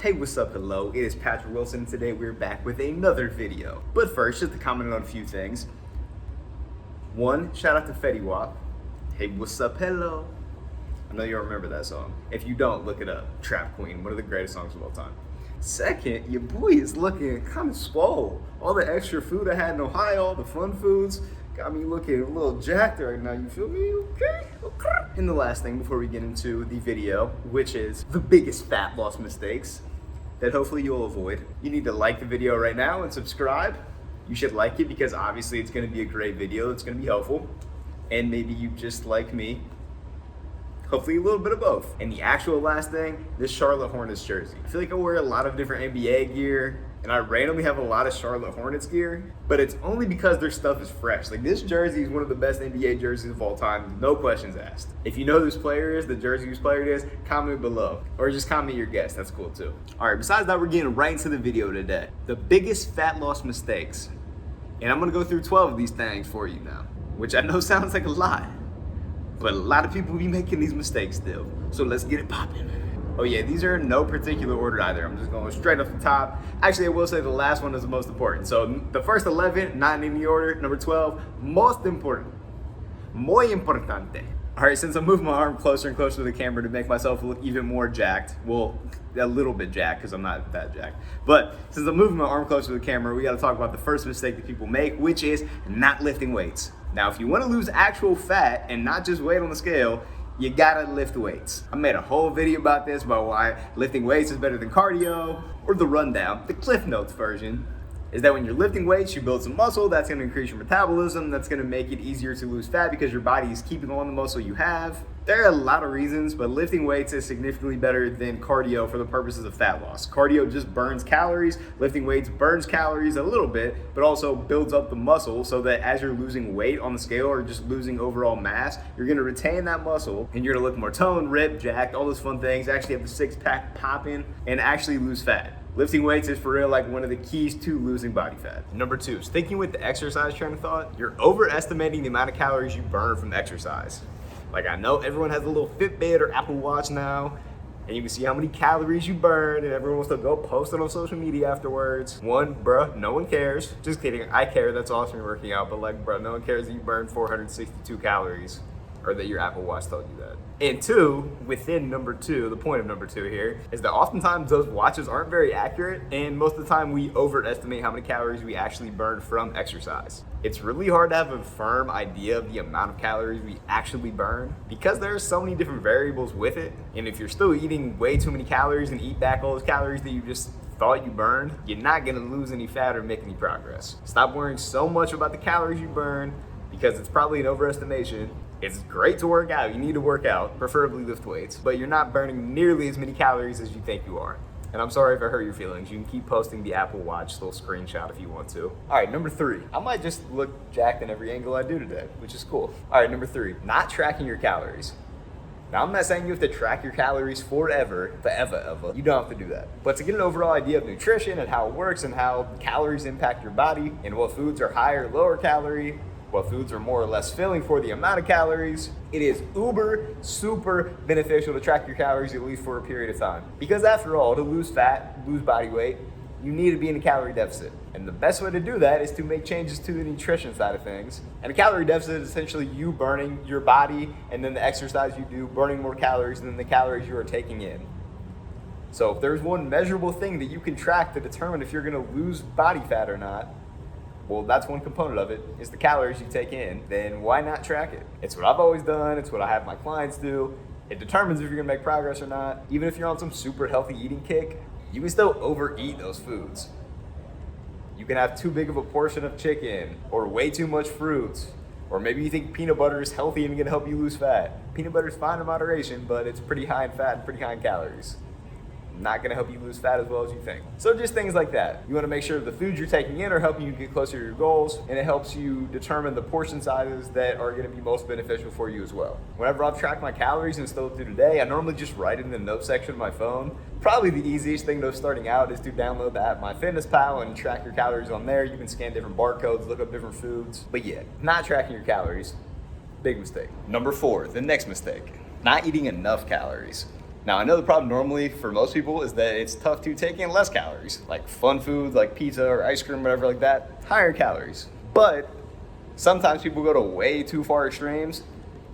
Hey, what's up? Hello, it is Patrick Wilson, and today we're back with another video. But first, just to comment on a few things. One, shout out to Fetty Wap. Hey, what's up? Hello. I know you'll remember that song. If you don't, look it up. Trap Queen, one of the greatest songs of all time. Second, your boy is looking kind of swole. All the extra food I had in Ohio, all the fun foods, got me looking a little jacked right now, you feel me? Okay. And the last thing before we get into the video, which is the biggest fat loss mistakes that hopefully you'll avoid. You need to like the video right now and subscribe. You should like it because obviously it's gonna be a great video, it's gonna be helpful. And maybe you just like me, hopefully a little bit of both. And the actual last thing, this Charlotte Hornets jersey. I feel like I wear a lot of different NBA gear, and I randomly have a lot of Charlotte Hornets gear, but it's only because their stuff is fresh. Like, this jersey is one of the best NBA jerseys of all time, no questions asked. If you know who this player is, the jersey whose player it is, comment below. Or just comment your guess, that's cool too. All right, besides that, we're getting right into the video today. The biggest fat loss mistakes. And I'm gonna go through 12 of these things for you now, which I know sounds like a lot, but a lot of people be making these mistakes still. So let's get it popping. Oh yeah, these are in no particular order either. I'm just going straight off the top. Actually, I will say the last one is the most important. So the first 11, not in any order. Number 12, most important. Muy importante. All right, since I moved my arm closer and closer to the camera to make myself look even more jacked, well, a little bit jacked because I'm not that jacked. But since I'm moving my arm closer to the camera, we gotta talk about the first mistake that people make, which is not lifting weights. Now, if you wanna lose actual fat and not just weight on the scale, you gotta lift weights. I made a whole video about this, about why lifting weights is better than cardio, or the rundown, the Cliff Notes version, is that when you're lifting weights, you build some muscle, that's gonna increase your metabolism, that's gonna make it easier to lose fat because your body is keeping on the muscle you have. There are a lot of reasons, but lifting weights is significantly better than cardio for the purposes of fat loss. Cardio just burns calories, lifting weights burns calories a little bit, but also builds up the muscle so that as you're losing weight on the scale or just losing overall mass, you're gonna retain that muscle and you're gonna look more toned, ripped, jacked, all those fun things, actually have the six-pack popping and actually lose fat. Lifting weights is for real like one of the keys to losing body fat. Number 2, sticking with the exercise train of thought, you're overestimating the amount of calories you burn from exercise. Like, I know everyone has a little Fitbit or Apple Watch now, and you can see how many calories you burn, and everyone wants to go post it on social media afterwards. One, bruh, no one cares. Just kidding, I care, that's awesome you're working out, but like, bruh, no one cares that you burn 462 calories, or that your Apple Watch told you that. And 2, within number 2, the point of number 2 here, is that oftentimes those watches aren't very accurate, and most of the time we overestimate how many calories we actually burn from exercise. It's really hard to have a firm idea of the amount of calories we actually burn because there are so many different variables with it. And if you're still eating way too many calories and eat back all those calories that you just thought you burned, you're not gonna lose any fat or make any progress. Stop worrying so much about the calories you burn because it's probably an overestimation. It's great to work out, you need to work out, preferably lift weights, but you're not burning nearly as many calories as you think you are. And I'm sorry if I hurt your feelings. You can keep posting the Apple Watch little screenshot if you want to. All right, number 3. I might just look jacked in every angle I do today, which is cool. All right, number 3, not tracking your calories. Now, I'm not saying you have to track your calories forever. You don't have to do that. But to get an overall idea of nutrition and how it works and how calories impact your body and what foods are higher or lower calorie, what foods are more or less filling for the amount of calories, it is super beneficial to track your calories at least for a period of time. Because after all, to lose fat, lose body weight, you need to be in a calorie deficit. And the best way to do that is to make changes to the nutrition side of things. And a calorie deficit is essentially you burning your body and then the exercise you do, burning more calories than the calories you are taking in. So if there's one measurable thing that you can track to determine if you're gonna lose body fat or not, well, that's one component of it, is the calories you take in, then why not track it? It's what I've always done, it's what I have my clients do. It determines if you're gonna make progress or not. Even if you're on some super healthy eating kick, you can still overeat those foods. You can have too big of a portion of chicken, or way too much fruit, or maybe you think peanut butter is healthy and gonna help you lose fat. Peanut butter is fine in moderation, but it's pretty high in fat and pretty high in calories. Not gonna help you lose fat as well as you think. So just things like that. You wanna make sure the foods you're taking in are helping you get closer to your goals, and it helps you determine the portion sizes that are gonna be most beneficial for you as well. Whenever I've tracked my calories and still through the day, I normally just write it in the notes section of my phone. Probably the easiest thing though starting out is to download the app MyFitnessPal and track your calories on there. You can scan different barcodes, look up different foods. But yeah, not tracking your calories, big mistake. Number 4, the next mistake, not eating enough calories. Now, I know the problem normally for most people is that it's tough to take in less calories, like fun foods like pizza or ice cream, whatever like that, higher calories. But sometimes people go to way too far extremes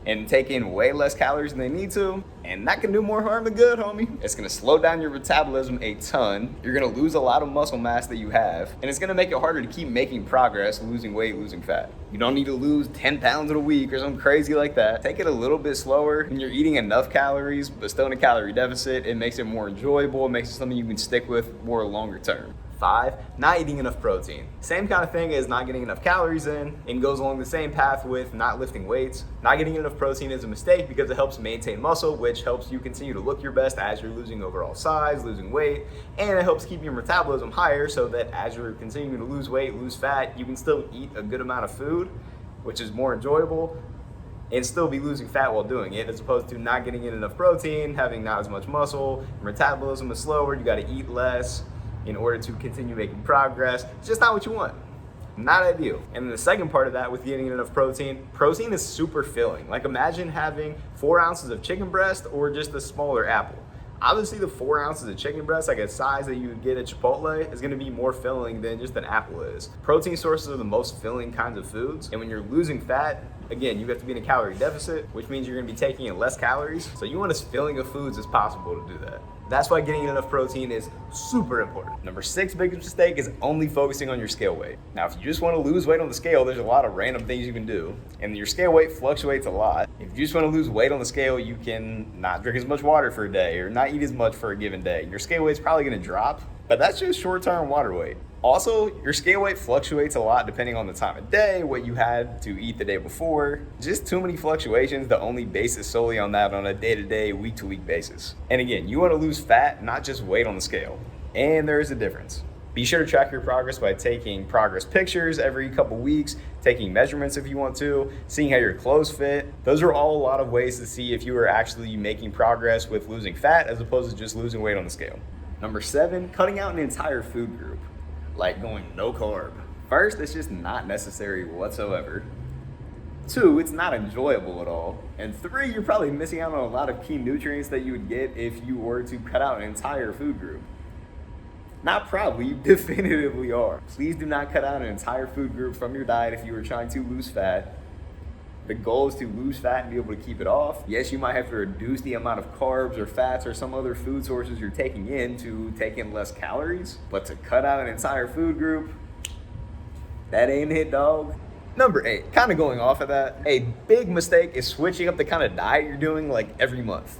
and take in way less calories than they need to, and that can do more harm than good, homie. It's gonna slow down your metabolism a ton. You're gonna lose a lot of muscle mass that you have, and it's gonna make it harder to keep making progress, losing weight, losing fat. You don't need to lose 10 pounds in a week or something crazy like that. Take it a little bit slower. When you're eating enough calories, but still in a calorie deficit, it makes it more enjoyable. It makes it something you can stick with more longer term. 5, not eating enough protein. Same kind of thing as not getting enough calories in, and goes along the same path with not lifting weights. Not getting enough protein is a mistake because it helps maintain muscle, which helps you continue to look your best as you're losing overall size, losing weight, and it helps keep your metabolism higher so that as you're continuing to lose weight, lose fat, you can still eat a good amount of food, which is more enjoyable, and still be losing fat while doing it, as opposed to not getting in enough protein, having not as much muscle, your metabolism is slower, you gotta eat less in order to continue making progress. It's just not what you want. Not ideal. And then the second part of that with getting enough protein is super filling. Like imagine having 4 ounces of chicken breast or just a smaller apple. Obviously the 4 ounces of chicken breast, like a size that you would get at Chipotle, is gonna be more filling than just an apple is. Protein sources are the most filling kinds of foods, and when you're losing fat, again, you have to be in a calorie deficit, which means you're gonna be taking in less calories. So you want as filling of foods as possible to do that. That's why getting enough protein is super important. Number 6 biggest mistake is only focusing on your scale weight. Now, if you just want to lose weight on the scale, there's a lot of random things you can do, and your scale weight fluctuates a lot. If you just want to lose weight on the scale, you can not drink as much water for a day or not eat as much for a given day. Your scale weight's probably going to drop, but that's just short-term water weight. Also, your scale weight fluctuates a lot depending on the time of day, what you had to eat the day before. Just too many fluctuations to only base it solely on that on a day-to-day, week-to-week basis. And again, you want to lose fat, not just weight on the scale. And there is a difference. Be sure to track your progress by taking progress pictures every couple weeks, taking measurements if you want to, seeing how your clothes fit. Those are all a lot of ways to see if you are actually making progress with losing fat as opposed to just losing weight on the scale. Number 7, cutting out an entire food group. Like going no carb. First, it's just not necessary whatsoever. 2, it's not enjoyable at all. And 3, you're probably missing out on a lot of key nutrients that you would get if you were to cut out an entire food group. Not probably, you definitively are. Please do not cut out an entire food group from your diet if you are trying to lose fat. The goal is to lose fat and be able to keep it off. Yes, you might have to reduce the amount of carbs or fats or some other food sources you're taking in to take in less calories, but to cut out an entire food group, that ain't it, dog. Number 8, kind of going off of that, a big mistake is switching up the kind of diet you're doing like every month.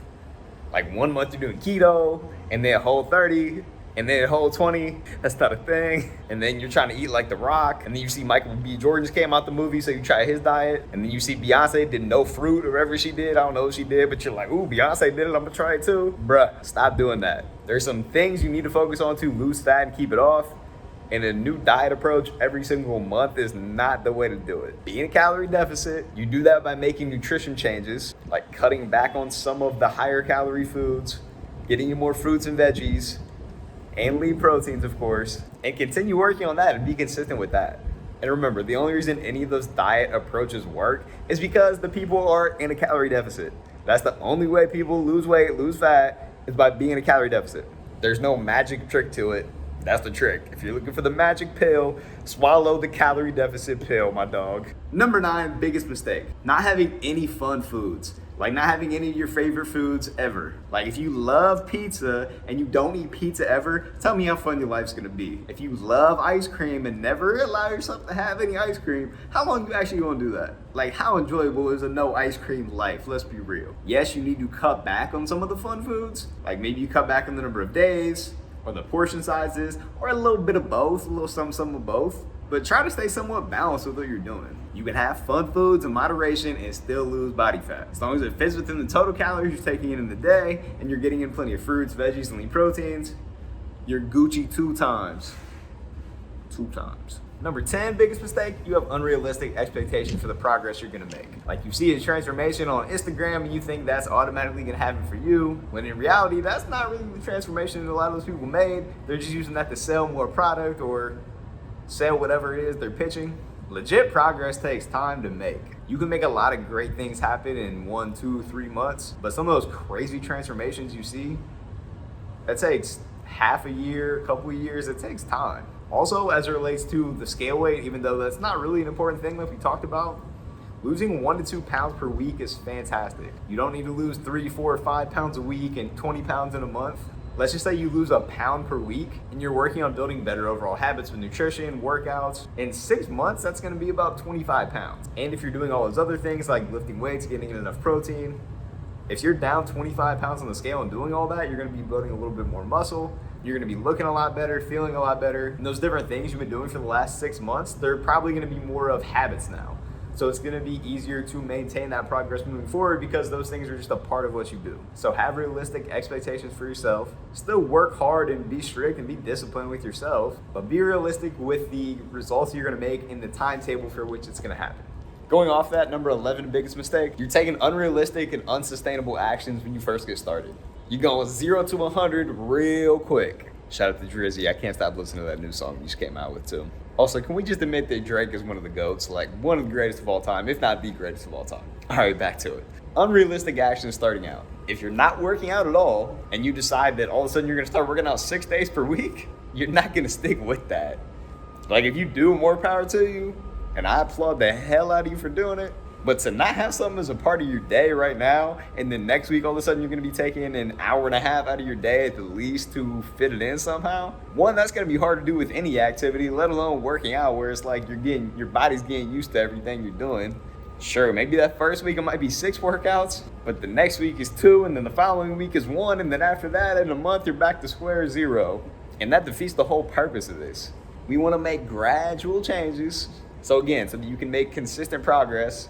Like 1 month you're doing keto, and then Whole30, and then Whole20, that's not a thing. And then you're trying to eat like The Rock, and then you see Michael B. Jordan just came out the movie, so you try his diet. And then you see Beyonce did no fruit or whatever she did. I don't know what she did, but you're like, ooh, Beyonce did it, I'm gonna try it too. Bruh, stop doing that. There's some things you need to focus on to lose fat and keep it off. And a new diet approach every single month is not the way to do it. Be in a calorie deficit. You do that by making nutrition changes, like cutting back on some of the higher calorie foods, getting you more fruits and veggies, and lean proteins, of course, and continue working on that and be consistent with that. And remember, the only reason any of those diet approaches work is because the people are in a calorie deficit. That's the only way people lose weight, lose fat, is by being in a calorie deficit. There's no magic trick to it. That's the trick. If you're looking for the magic pill, swallow the calorie deficit pill, my dog. Number 9, biggest mistake, not having any fun foods. Like not having any of your favorite foods ever. Like if you love pizza and you don't eat pizza ever, tell me how fun your life's gonna be. If you love ice cream and never allow yourself to have any ice cream, how long you actually gonna do that? Like how enjoyable is a no ice cream life? Let's be real. Yes, you need to cut back on some of the fun foods. Like maybe you cut back on the number of days or the portion sizes or a little bit of both, a little some of both. But try to stay somewhat balanced with what you're doing. You can have fun foods in moderation and still lose body fat. As long as it fits within the total calories you're taking in the day and you're getting in plenty of fruits, veggies, and lean proteins, you're Gucci 2 times. 2 times. Number 10, biggest mistake, you have unrealistic expectations for the progress you're gonna make. Like you see a transformation on Instagram and you think that's automatically gonna happen for you, when in reality, that's not really the transformation that a lot of those people made. They're just using that to sell more product or sell whatever it is they're pitching. Legit progress takes time to make. You can make a lot of great things happen in 1, 2, 3 months, but some of those crazy transformations you see, that takes half a year, a couple of years, it takes time. Also, as it relates to the scale weight, even though that's not really an important thing like we talked about, losing 1 to 2 pounds per week is fantastic. You don't need to lose 3, 4, or 5 pounds a week and 20 pounds in a month. Let's just say you lose a pound per week and you're working on building better overall habits with nutrition, workouts. In 6 months, that's gonna be about 25 pounds. And if you're doing all those other things like lifting weights, getting in enough protein, if you're down 25 pounds on the scale and doing all that, you're gonna be building a little bit more muscle. You're gonna be looking a lot better, feeling a lot better. And those different things you've been doing for the last 6 months, they're probably gonna be more of habits now. So it's gonna be easier to maintain that progress moving forward because those things are just a part of what you do. So have realistic expectations for yourself. Still work hard and be strict and be disciplined with yourself, but be realistic with the results you're gonna make in the timetable for which it's gonna happen. Going off that, number 11 biggest mistake, you're taking unrealistic and unsustainable actions when you first get started. You're going 0 to 100 real quick. Shout out to Drizzy, I can't stop listening to that new song he just came out with too. Also, can we just admit that Drake is one of the GOATs, like one of the greatest of all time, if not the greatest of all time. All right, back to it. Unrealistic actions starting out. If you're not working out at all and you decide that all of a sudden you're gonna start working out 6 days per week, you're not gonna stick with that. Like if you do, more power to you, and I applaud the hell out of you for doing it. But to not have something as a part of your day right now, and then next week all of a sudden you're gonna be taking an hour and a half out of your day at the least to fit it in somehow. One, that's gonna be hard to do with any activity, let alone working out, where it's like your body's getting used to everything you're doing. Sure, maybe that first week it might be 6 workouts, but the next week is 2, and then the following week is 1, and then after that, in a month, you're back to square 0. And that defeats the whole purpose of this. We wanna make gradual changes. So again, so that you can make consistent progress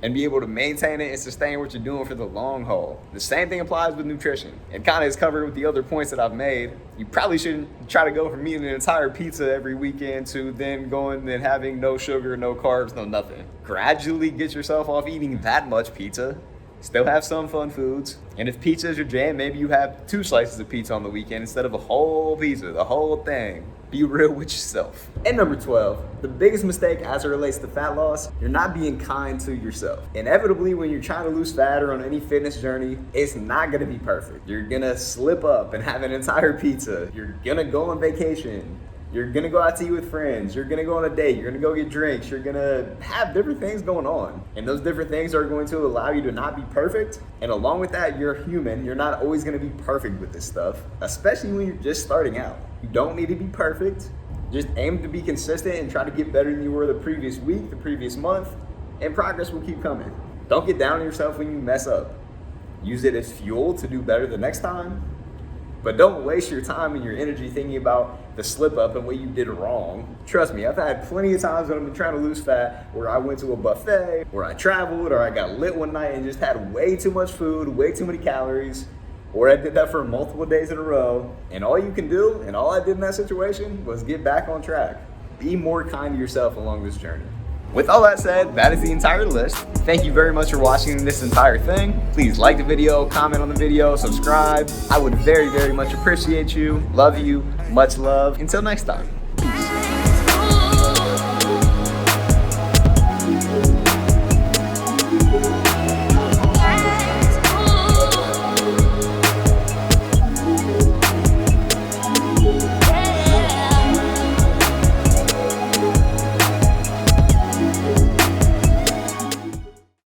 and be able to maintain it and sustain what you're doing for the long haul. The same thing applies with nutrition. It kind of is covered with the other points that I've made. You probably shouldn't try to go from eating an entire pizza every weekend to then going and having no sugar, no carbs, no nothing. Gradually get yourself off eating that much pizza. Still have some fun foods. And if pizza is your jam, maybe you have 2 slices of pizza on the weekend instead of a whole pizza, the whole thing. Be real with yourself. And number 12, the biggest mistake as it relates to fat loss, you're not being kind to yourself. Inevitably, when you're trying to lose fat or on any fitness journey, it's not gonna be perfect. You're gonna slip up and have an entire pizza. You're gonna go on vacation. You're gonna go out to eat with friends. You're gonna go on a date. You're gonna go get drinks. You're gonna have different things going on. And those different things are going to allow you to not be perfect. And along with that, you're human. You're not always gonna be perfect with this stuff, especially when you're just starting out. You don't need to be perfect. Just aim to be consistent and try to get better than you were the previous week, the previous month, and progress will keep coming. Don't get down on yourself when you mess up. Use it as fuel to do better the next time. But don't waste your time and your energy thinking about the slip up and what you did wrong. Trust me, I've had plenty of times when I've been trying to lose fat where I went to a buffet, or I traveled, or I got lit one night and just had way too much food, way too many calories, or I did that for multiple days in a row. And all you can do, and all I did in that situation, was get back on track. Be more kind to yourself along this journey. With all that said, that is the entire list. Thank you very much for watching this entire thing. Please like the video, comment on the video, subscribe. I would very, very much appreciate you. Love you. Much love. Until next time.